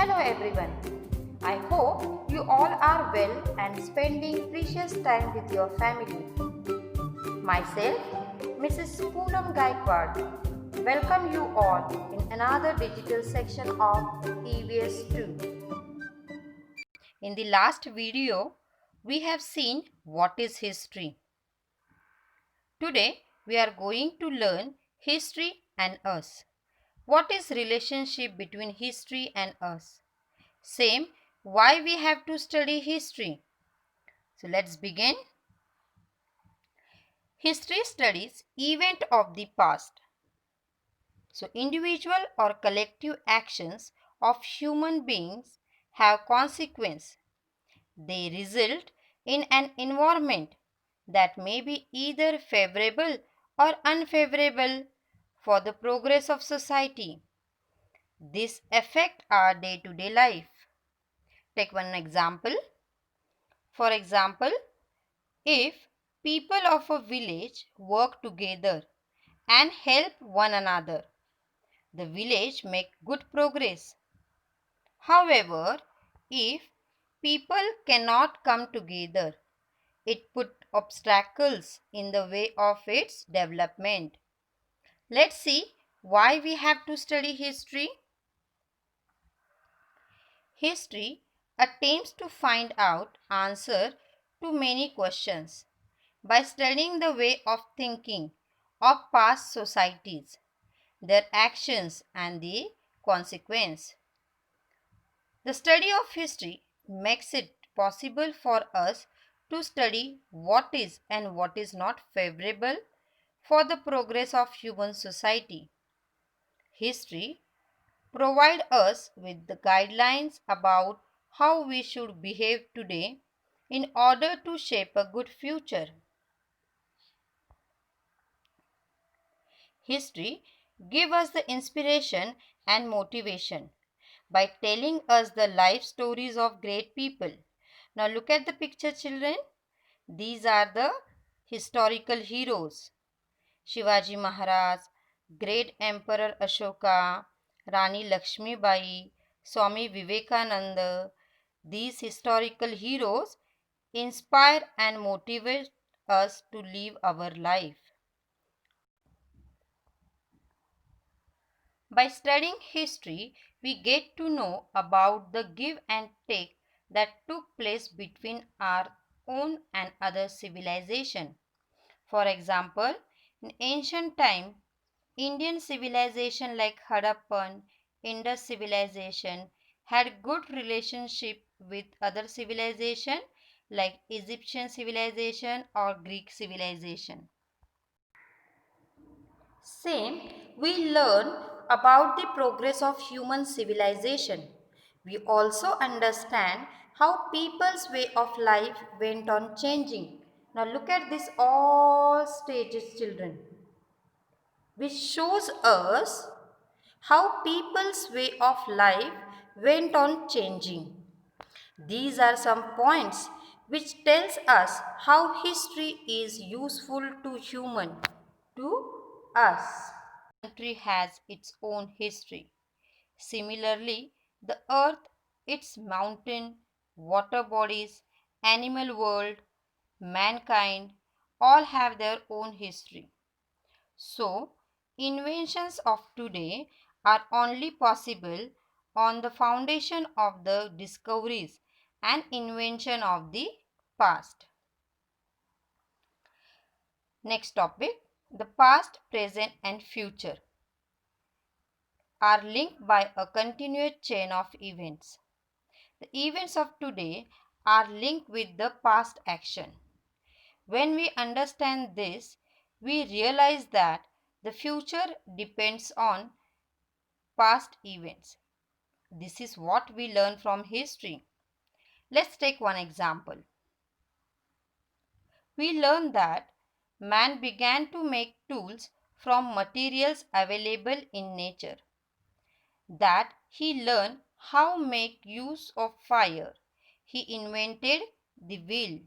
Hello everyone. I hope you all are well and spending precious time with your family. Myself, Mrs. Poonam Gaikwad, welcome you all in another digital section of EVS 2. In the last video, we have seen what is history. Today, we are going to learn history and us. What is relationship between history and us? Same, why we have to study history. So let's begin. History studies event of the past. So individual or collective actions of human beings have consequence. They result in an environment that may be either favorable or unfavorable for the progress of society. This affect our day-to-day life. Take one example. For example, if people of a village work together and help one another, the village make good progress. However, if people cannot come together, it put obstacles in the way of its development. Let's see why we have to study history. History attempts to find out answer to many questions by studying the way of thinking of past societies, their actions and the consequence. The study of history makes it possible for us to study what is and what is not favorable for the progress of human society. History provides us with the guidelines about how we should behave today in order to shape a good future. History gives us the inspiration and motivation by telling us the life stories of great people. Now look at the picture, children. These are the historical heroes. Shivaji Maharaj, great Emperor Ashoka, Rani Lakshmi Bai, Swami Vivekananda. These historical heroes inspire and motivate us to live our life. By studying history, we get to know about the give and take that took place between our own and other civilization. For example, in ancient time, Indian civilization like Harappan, Indus civilization had good relationship with other civilization like Egyptian civilization or Greek civilization. Same, we learn about the progress of human civilization. We also understand how people's way of life went on changing. Now look at this all stages, children, which shows us how people's way of life went on changing. These are some points which tells us how history is useful to human, to us. Country has its own history. Similarly, the earth, its mountain, water bodies, animal world, mankind all have their own history. So, inventions of today are only possible on the foundation of the discoveries and invention of the past. Next topic, the past, present and future are linked by a continuous chain of events. The events of today are linked with the past action. When we understand this, we realize that the future depends on past events. This is what we learn from history. Let's take one example. We learn that man began to make tools from materials available in nature, that he learned how make use of fire. He invented the wheel.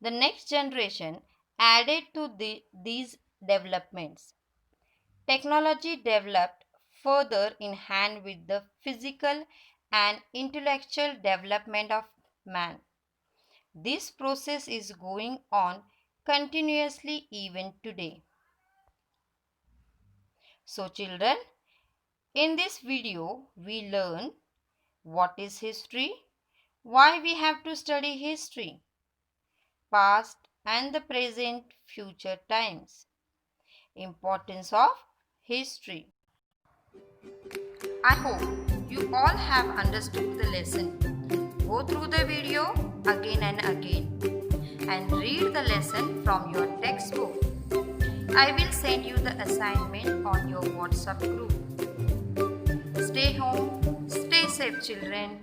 The next generation added to these developments. Technology developed further in hand with the physical and intellectual development of man. This process is going on continuously even today. So children, in this video we learn what is history, why we have to study history, past and the present future times, importance of history. I hope you all have understood the lesson. Go through the video again and again and read the lesson from your textbook. I will send you the assignment on your WhatsApp group. Stay home, stay safe children.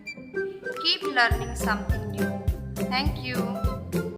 Keep learning something new. Thank you.